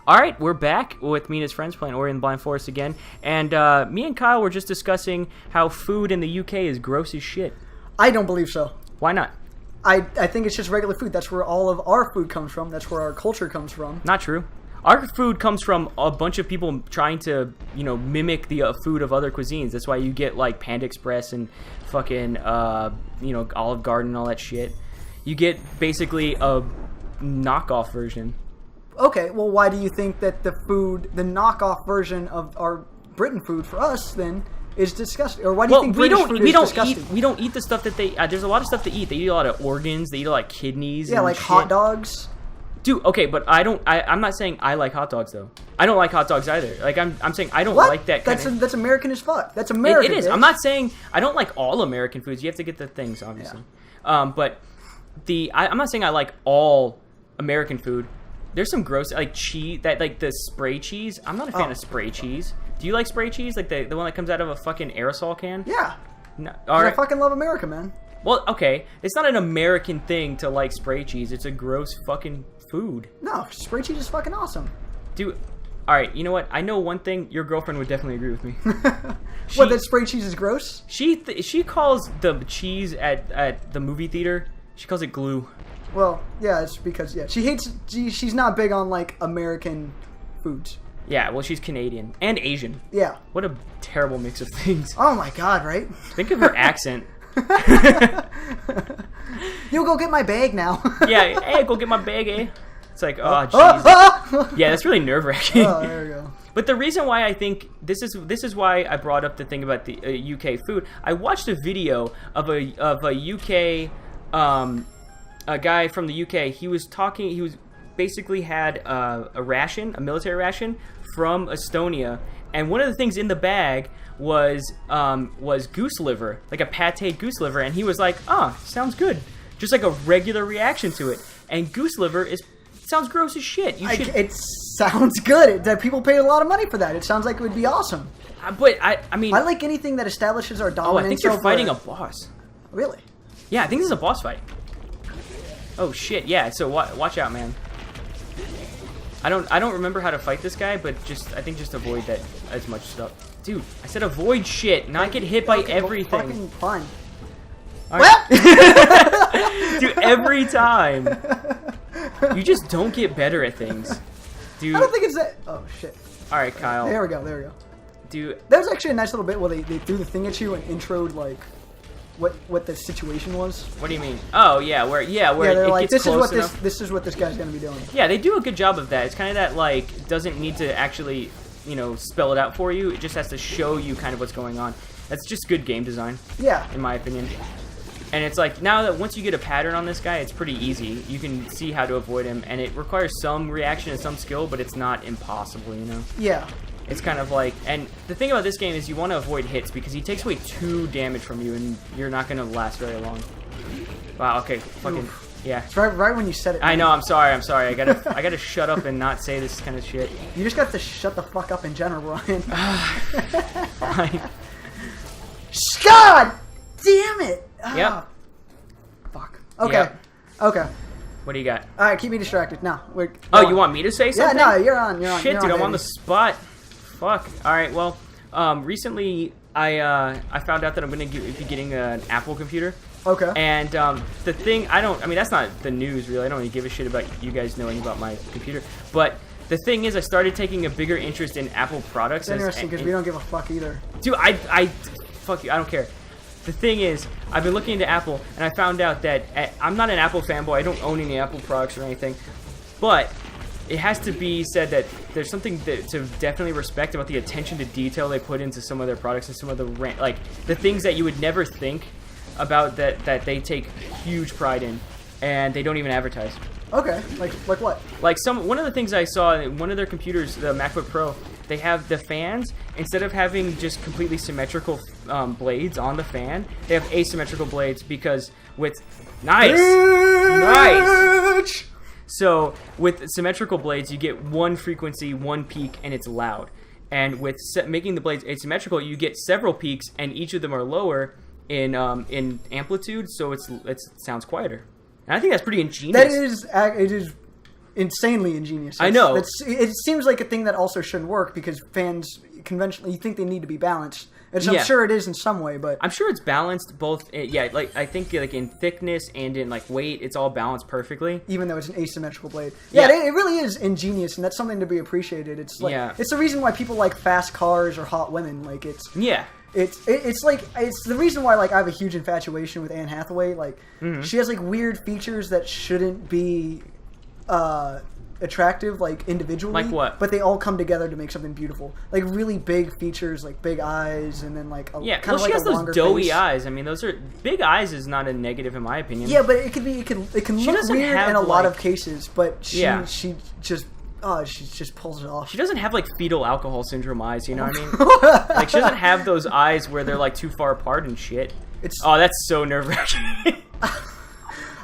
All right, we're back with me and his friends playing Ori and the Blind Forest again. And me and Kyle were just discussing how food in the UK is gross as shit. I don't believe so. Why not? I think it's just regular food. That's where all of our food comes from. That's where our culture comes from. Not true. Our food comes from a bunch of people trying to, mimic the food of other cuisines. That's why you get, like, Panda Express and fucking, Olive Garden and all that shit. You get basically a knockoff version. Okay, well, why do you think that the knockoff version of our Britain food for us, then, is disgusting? Or why do you think British food is disgusting? We don't eat the stuff that they... there's a lot of stuff to eat. They eat a lot of organs. They eat, like, kidneys and like shit. hot dogs. Dude, okay, but I'm not saying I like hot dogs, though. I don't like hot dogs either. Like, I'm saying I don't like that kind of... That's American as fuck. That's American. It is. I'm not saying... I don't like all American foods. You have to get the things, obviously. Yeah. But I'm not saying I like all American food. There's some gross, like, cheese, like the spray cheese. I'm not a fan of spray cheese. Do you like spray cheese? Like the one that comes out of a fucking aerosol can? Yeah. No, all right. I fucking love America, man. Well, okay. It's not an American thing to like spray cheese. It's a gross fucking food. No, spray cheese is fucking awesome. Dude, all right, you know what? I know one thing. Your girlfriend would definitely agree with me. What, that spray cheese is gross? She calls the cheese at the movie theater, she calls it glue. Well, yeah, it's because, she's not big on, like, American foods. Yeah, well, she's Canadian. And Asian. Yeah. What a terrible mix of things. Oh, my God, right? Think of her accent. You'll go get my bag now. Yeah, hey, go get my bag, eh? It's like, oh, Jesus. Yeah, that's really nerve-wracking. Oh, there we go. But the reason why I think this is why I brought up the thing about the UK food. I watched a video of a UK... a guy from the UK, he was basically had a military ration from Estonia, and one of the things in the bag was goose liver, like a pâté goose liver, and he was like, sounds good. Just like a regular reaction to it. And goose liver sounds gross as shit. It sounds good. That people pay a lot of money for that. It sounds like it would be awesome. But I mean... I like anything that establishes our dominance. I think you're fighting a boss. Really? Yeah, I think this is a boss fight. Oh shit! Yeah. So watch out, man. I don't remember how to fight this guy, but I think just avoid that as much stuff. Dude, I said avoid shit, not get hit by everything. Fucking fine. Right. Dude, every time. You just don't get better at things. Dude. I don't think it's that. Oh shit. All right, Kyle. There we go. Dude. That was actually a nice little bit where they threw the thing at you and introed like what the situation was. What do you mean? Oh yeah, where they're it like, gets close enough. This is what this guy's gonna be doing. Yeah, they do a good job of that. It's kind of that like doesn't need to actually spell it out for you. It just has to show you kind of what's going on. That's just good game design. Yeah, in my opinion. And it's like now that once you get a pattern on this guy, it's pretty easy. You can see how to avoid him, and it requires some reaction and some skill, but it's not impossible, Yeah. It's kind of like, and the thing about this game is you want to avoid hits because he takes away 2 damage from you, and you're not going to last very long. Wow. Okay. Fucking. Oof. Yeah. It's right when you said it. I know. I'm sorry. I gotta shut up and not say this kind of shit. You just got to shut the fuck up in general, Ryan. Fine. God damn it. Yep. Fuck. Okay. Yep. Okay. What do you got? All right, keep me distracted. No. You want me to say something? Yeah, no, you're on. Shit, dude, I'm on the spot. Fuck. All right, well, recently I found out that I'm going to be getting an Apple computer. Okay. And the thing, that's not the news, really. I don't really give a shit about you guys knowing about my computer. But the thing is, I started taking a bigger interest in Apple products. It's interesting because we don't give a fuck either. Dude, fuck you. I don't care. The thing is, I've been looking into Apple, and I found out that I'm not an Apple fanboy. I don't own any Apple products or anything. But it has to be said that there's something to definitely respect about the attention to detail they put into some of their products and some of the things that you would never think about that they take huge pride in, and they don't even advertise. Okay, like what? Like one of the things I saw in one of their computers, the MacBook Pro, they have the fans, instead of having just completely symmetrical blades on the fan, they have asymmetrical blades because with nice. So with symmetrical blades, you get one frequency, one peak, and it's loud. And with making the blades asymmetrical, you get several peaks, and each of them are lower in amplitude, so it sounds quieter. And I think that's pretty ingenious. It is insanely ingenious. I know. It seems like a thing that also shouldn't work because fans conventionally you think they need to be balanced. Which I'm sure it is in some way, but I'm sure it's balanced both. Yeah, like I think like in thickness and in like weight, it's all balanced perfectly. Even though it's an asymmetrical blade, yeah, it really is ingenious, and that's something to be appreciated. It's like it's the reason why people like fast cars or hot women. Like it's It's the reason why like I have a huge infatuation with Anne Hathaway. Like she has like weird features that shouldn't be attractive like individually. Like what? But they all come together to make something beautiful. Like really big features, like big eyes, and then like kind of she like has a those longer doughy face. eyes. I mean, those are big eyes is not a negative in my opinion. Yeah, but it can look weird in a lot of cases. But she just she just pulls it off. She doesn't have like fetal alcohol syndrome eyes, you know what I mean? Like she doesn't have those eyes where they're like too far apart and shit. That's so nerve-wracking.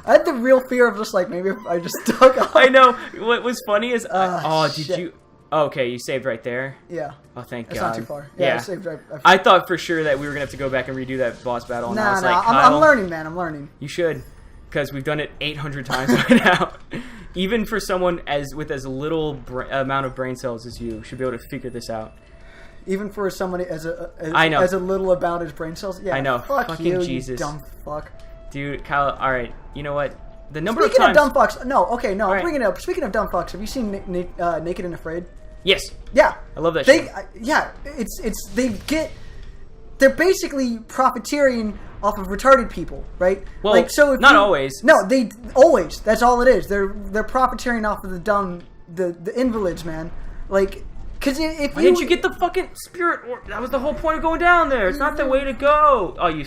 I had the real fear of just like maybe if I just dug off. I know. What was funny is shit. Did you? Oh, okay, you saved right there. Yeah. Oh, thank God. It's not too far. Yeah, I saved right. I thought for sure that we were gonna have to go back and redo that boss battle. Nah, I'm learning, man. I'm learning. You should, because we've done it 800 times by now. Even for someone with as little amount of brain cells as you, should be able to figure this out. Even for somebody as I know. as a little amount as brain cells. Yeah. I know. Fuck Fucking you, Jesus. you dumb fuck. Dude, Kyle. All right. You know what? The number Speaking of times. of dumb fucks, I'm right. bringing it up. Speaking of dumb fucks, have you seen Naked and Afraid? Yes. Yeah. I love that show. They're basically profiteering off of retarded people, right? Well, like, so if not always. No, they always. That's all it is. They're profiteering off of the dumb, the invalids, man. Like, because if Why didn't you get the fucking spirit? That was the whole point of going down there. It's not the way to go. Oh, you.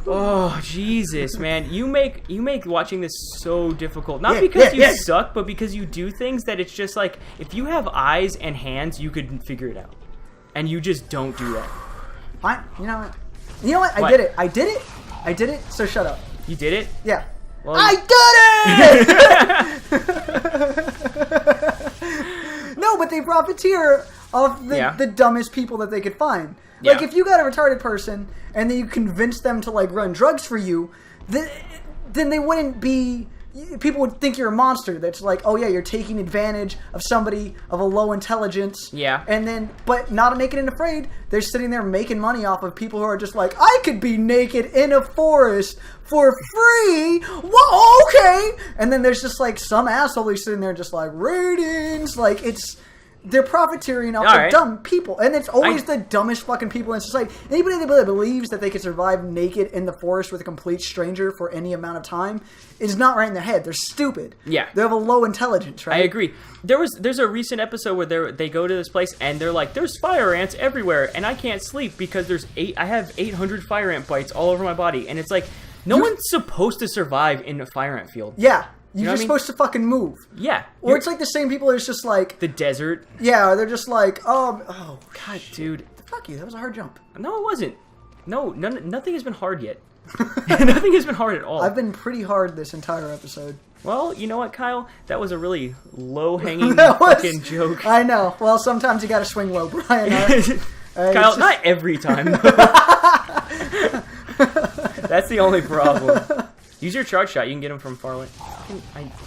Oh Jesus, man! You make watching this so difficult. Not because you suck, but because you do things that it's just like if you have eyes and hands, you could figure it out, and you just don't do that. Fine. You know what? I did it. So shut up. You did it? Yeah. Well, I did it. No, but they profiteer off the dumbest people that they could find. Like, if you got a retarded person and then you convince them to, like, run drugs for you, then they wouldn't be... People would think you're a monster that's like, oh, yeah, you're taking advantage of somebody of a low intelligence. Yeah. And then... But not Naked and Afraid. They're sitting there making money off of people who are just like, I could be naked in a forest for free. Whoa, okay. And then there's just, like, some asshole who's sitting there just like, ratings. Like, it's... They're profiteering off of dumb people. And it's always the dumbest fucking people in society. Anybody that believes that they could survive naked in the forest with a complete stranger for any amount of time is not right in their head. They're stupid. Yeah. They have a low intelligence, right? I agree. There's a recent episode where they go to this place and they're like, there's fire ants everywhere and I can't sleep because I have 800 fire ant bites all over my body. And it's like, no one's supposed to survive in a fire ant field. Yeah. You're just supposed to fucking move. Yeah. Or it's like the same people who's just like... The desert. Yeah, they're just like, oh, God. Dude. Fuck you, that was a hard jump. No, it wasn't. No, nothing has been hard yet. Nothing has been hard at all. I've been pretty hard this entire episode. Well, you know what, Kyle? That was a really low-hanging fucking joke. I know. Well, sometimes you gotta swing low, Brian. Kyle, not every time. That's the only problem. Use your charge shot. You can get them from far away.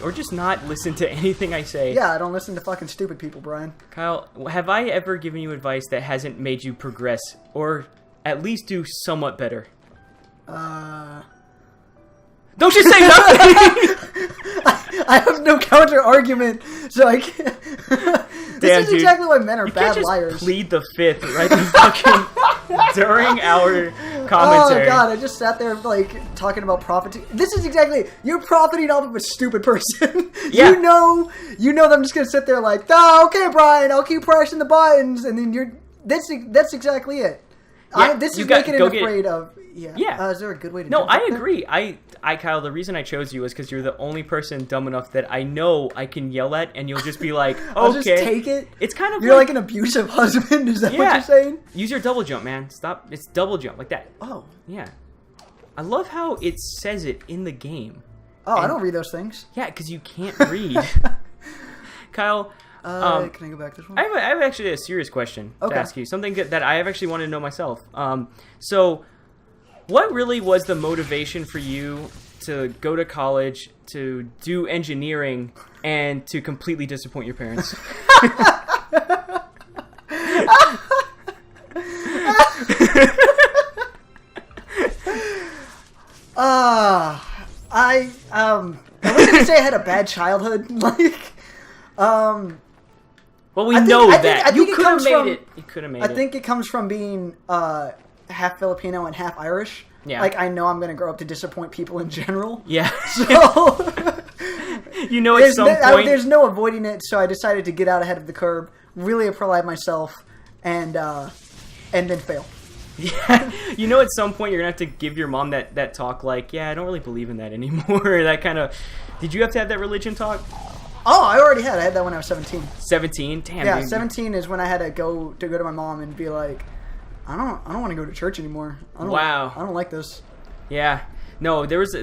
Or just not listen to anything I say. Yeah, I don't listen to fucking stupid people, Brian. Kyle, have I ever given you advice that hasn't made you progress or at least do somewhat better? Don't you say nothing! I have no counter argument, so I can't. This is exactly why men are bad liars. Plead the fifth right fucking during our commentary. Oh God, I just sat there like talking about profiting. This is exactly it. You're profiting off of a stupid person. Yeah. You know that I'm just gonna sit there like, oh, okay, Brian, I'll keep pressing the buttons, and then that's exactly it. Yeah, this is making it afraid of. Yeah. Is there a good way to? No, I agree. I, Kyle, the reason I chose you is because you're the only person dumb enough that I know I can yell at, and you'll just be like, okay. I'll just take it. It's kind of you're like an abusive husband. Is that what you're saying? Use your double jump, man. Stop. It's double jump like that. Oh. Yeah. I love how it says it in the game. Oh, I don't read those things. Yeah, because you can't read. Kyle. Can I go back this one? I have actually a serious question to ask you. Something that I have actually wanted to know myself. So, what really was the motivation for you to go to college, to do engineering, and to completely disappoint your parents. I wasn't gonna say I had a bad childhood. Well, we know that you could have made it. You could have made it. I think it comes from being half Filipino and half Irish. Yeah. Like, I know I'm gonna grow up to disappoint people in general. Yeah. So you know, at some point, there's no avoiding it. So I decided to get out ahead of the curve, really apply myself, and then fail. Yeah, you know, at some point you're gonna have to give your mom that talk, like, yeah, I don't really believe in that anymore. That kind of. Did you have to have that religion talk? Oh, I already had. I had that when I was 17. 17? Damn. Yeah, dude. 17 is when I had to go to my mom and be like, I don't want to go to church anymore. I don't like this. Yeah. No, there was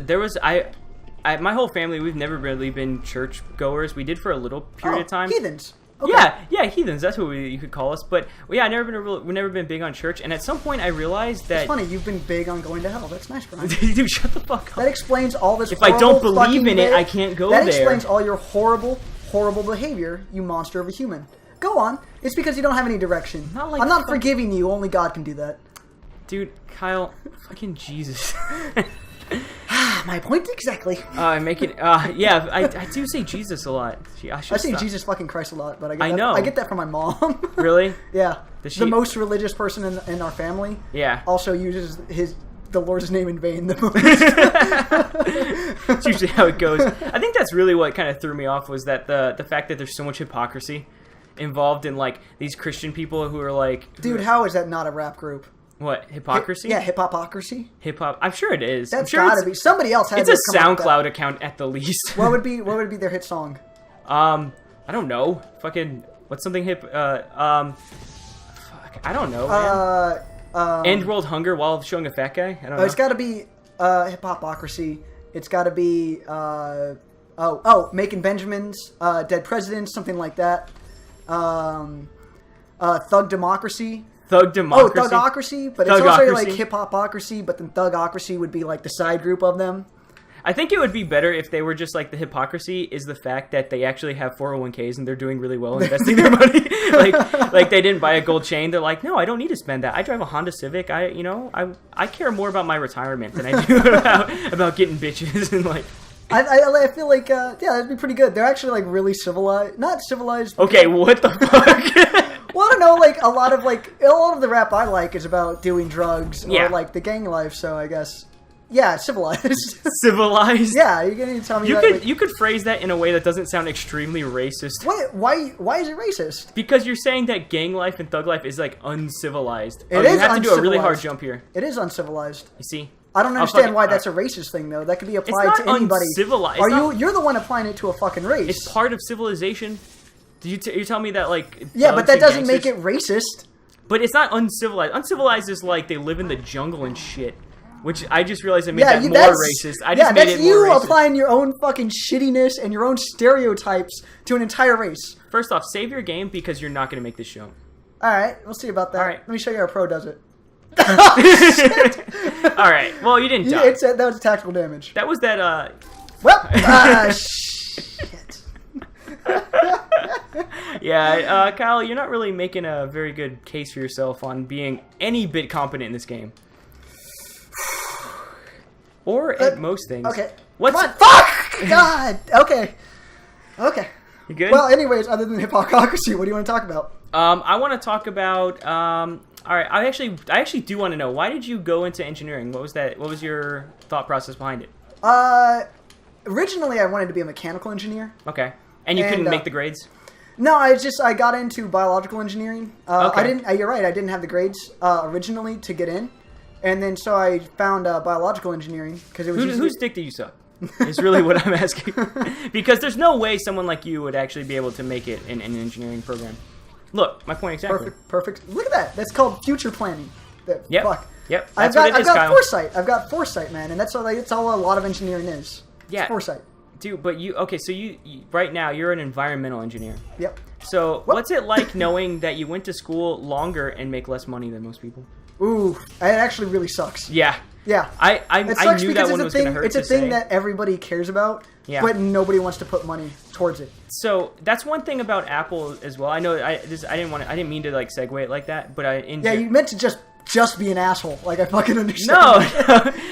my whole family, we've never really been church goers. We did for a little period of time. Heathens. Okay. Yeah, heathens. That's what you could call us. But yeah, we've never been big on church. And at some point, I realized that it's funny. You've been big on going to hell. That's nice, Brian. Dude, shut the fuck up. That explains all this. If I don't believe in it, I can't go there. That explains all your horrible behavior, you monster of a human. Go on. It's because you don't have any direction. I'm not forgiving you. Only God can do that. Dude, Kyle, fucking Jesus. My point exactly. I do say Jesus a lot. I say Jesus fucking Christ a lot, but I get that from my mom. Really? Yeah. The most religious person in our family. Yeah. Also uses the Lord's name in vain the most. That's usually how it goes. I think that's really what kind of threw me off, was that the fact that there's so much hypocrisy involved in, like, these Christian people who are like... Dude, how is that not a rap group? What, Hip-Hopocracy? Yeah, Hip-Hopocracy. Hip-Hop. I'm sure it is. That's gotta be. Somebody else had It's a SoundCloud account at the least. What would be their hit song? I don't know. Fucking... What's something hip... Fuck. I don't know, man. End world hunger while showing a fat guy? I don't know. It's gotta be Hip-Hopocracy. It's gotta be... Making Benjamins. Dead Presidents. Something like that. Thug Democracy. Thug Democracy. Oh, Thugocracy, but it's also like Hip-Hopocracy, but then Thugocracy would be like the side group of them. I think it would be better if they were just like, the hypocrisy is the fact that they actually have 401ks and they're doing really well investing their money. like they didn't buy a gold chain. They're like, no, I don't need to spend that. I drive a Honda Civic. I care more about my retirement than I do about getting bitches and like. I feel like that'd be pretty good. They're actually like really civilized, not civilized. Okay, what the fuck? Well, I don't know. Like a lot of the rap I like is about doing drugs or like the gang life. So I guess, civilized. Civilized. Yeah, you're gonna tell me you could phrase that in a way that doesn't sound extremely racist. What? Why is it racist? Because you're saying that gang life and thug life is like uncivilized. You have to do a really hard jump here. It is uncivilized. You see. I don't understand why that's a racist thing, though. That could be applied to anybody. Uncivilized. You're the one applying it to a fucking race. It's part of civilization. You're telling me that, like... Yeah, but that doesn't make it racist. But it's not uncivilized. Uncivilized is like they live in the jungle and shit. Which I just realized I made that more racist. I just made it more racist. You applying your own fucking shittiness and your own stereotypes to an entire race. First off, save your game because you're not going to make this show. Alright, we'll see about that. Alright. Let me show you how a pro does it. All right. Well, you didn't die. That was tactical damage. That was that. Shit. Yeah, Kyle, you're not really making a very good case for yourself on being any bit competent in this game, or at most things. Okay. What's Come on. Fuck God. Okay. You good? Well, anyways, other than Hip-Hopocracy, what do you want to talk about? I want to talk about. All right, I actually do want to know, why did you go into engineering? What was that? What was your thought process behind it? Originally I wanted to be a mechanical engineer. Okay, and you couldn't make the grades? No, I got into biological engineering. Okay. You're right. I didn't have the grades originally to get in, and then so I found biological engineering because it was. Whose dick did you suck? Is really what I'm asking. Because there's no way someone like you would actually be able to make it in an engineering program. Look, my point exactly. Perfect. Look at that. That's called future planning. Yep. Fuck. Yep. I've got foresight. I've got foresight, man, and that's all a lot of engineering is. Yeah. It's foresight. Dude, but so you right now you're an environmental engineer. Yep. So what's it like knowing that you went to school longer and make less money than most people? Ooh, it actually really sucks. Yeah. Yeah. I sucks knew because that one was going to hurt. It's a thing that everybody cares about, but nobody wants to put money towards it. So that's one thing about Apple as well. I know I didn't mean to like segue it like that, but you meant to just be an asshole. Like I fucking understand. No,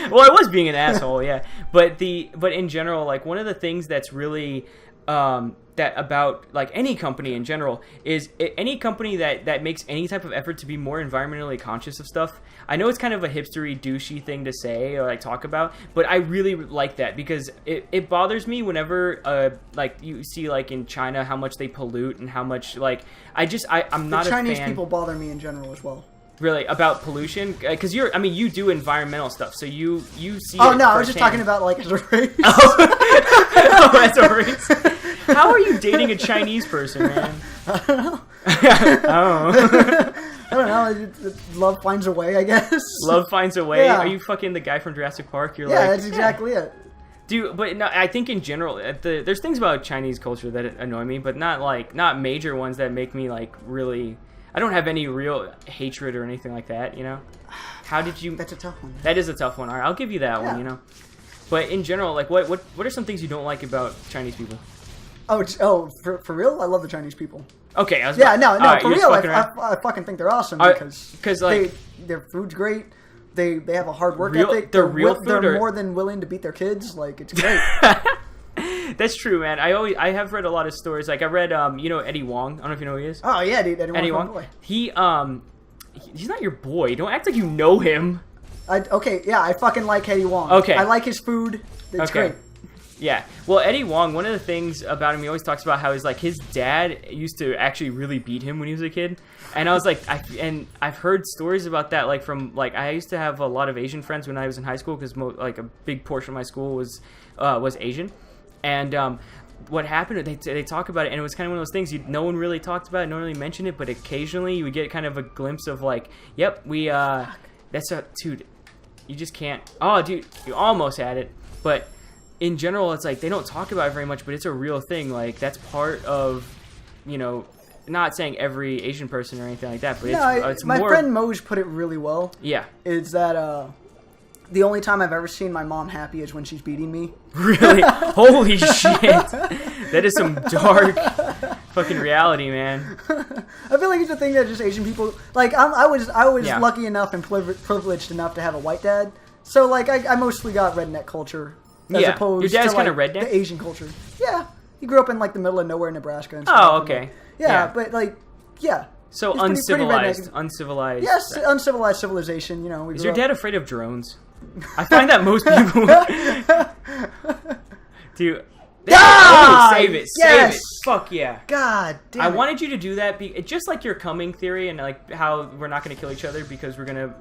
well, I was being an asshole, yeah. But in general, like one of the things that's really that about like any company in general is any company that makes any type of effort to be more environmentally conscious of stuff. I know it's kind of a hipstery douchey thing to say or like talk about, but I really like that because it bothers me whenever like you see like in China how much they pollute and how much like I'm not a fan. Chinese people bother me in general as well. Really about pollution because you do environmental stuff, so you see. Oh no, I was just talking about like as a race. Oh, as a race. How are you dating a Chinese person, man? I don't know. I don't know. Love finds a way, I guess. Love finds a way. Yeah. Are you fucking the guy from Jurassic Park? You're that's exactly it. Dude, but no, I think in general, there's things about Chinese culture that annoy me, but not major ones that make me like really. I don't have any real hatred or anything like that, you know? How did you... That's a tough one. That is a tough one. All right, I'll give you that one, you know? But in general, like, what are some things you don't like about Chinese people? Oh, for real? I love the Chinese people. Okay, I was... Yeah, no, right, for real, I fucking think they're awesome because like, their food's great. They have a hard work ethic. They're more than willing to beat their kids. Like, it's great. That's true, man. I have read a lot of stories. Like I read, Eddie Wong. I don't know if you know who he is. Oh yeah, dude, Eddie Wong. Boy. He's not your boy. Don't act like you know him. I fucking like Eddie Wong. Okay, I like his food. It's great. Yeah. Well, Eddie Wong. One of the things about him, he always talks about how his dad used to actually really beat him when he was a kid. And I was like, I've heard stories about that. Like from I used to have a lot of Asian friends when I was in high school because like a big portion of my school was Asian. And what happened, they talk about it, and it was kind of one of those things no one really talked about it, no one really mentioned it, but occasionally you would get kind of a glimpse of like, yep, dude, you just can't, oh, dude, you almost had it. But in general, it's like, they don't talk about it very much, but it's a real thing. Like, that's part of, not saying every Asian person or anything like that, but it's my more... friend Moj put it really well. Yeah. Is that, the only time I've ever seen my mom happy is when she's beating me. Really? Holy shit. That is some dark fucking reality, man. I feel like it's a thing that just Asian people... Like, I was lucky enough and privileged enough to have a white dad. So, like, I mostly got redneck culture. As opposed your dad's to, kind of like, redneck? the Asian culture. Yeah. He grew up in, like, the middle of nowhere, Nebraska. And stuff. Oh, okay. Yeah, but, like, yeah. So He's uncivilized. pretty Uncivilized. Yes, uncivilized civilization, Is your dad afraid of drones? I find that most people... Dude. Save it. Save it. Fuck yeah. God damn I wanted you to do that, just like your coming theory and like how we're not going to kill each other because we're going to...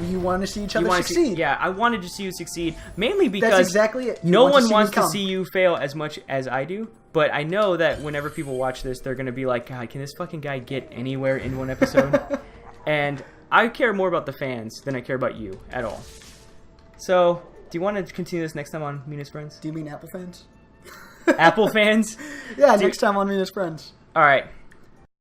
You want to see each other succeed. I wanted to see you succeed, mainly because... That's exactly it. No one wants to see you fail as much as I do, but I know that whenever people watch this, they're going to be like, God, can this fucking guy get anywhere in one episode? And I care more about the fans than I care about you at all. So, do you want to continue this next time on Mina's Friends? Do you mean Apple fans? Apple fans? Yeah, next time on Mina's Friends. All right.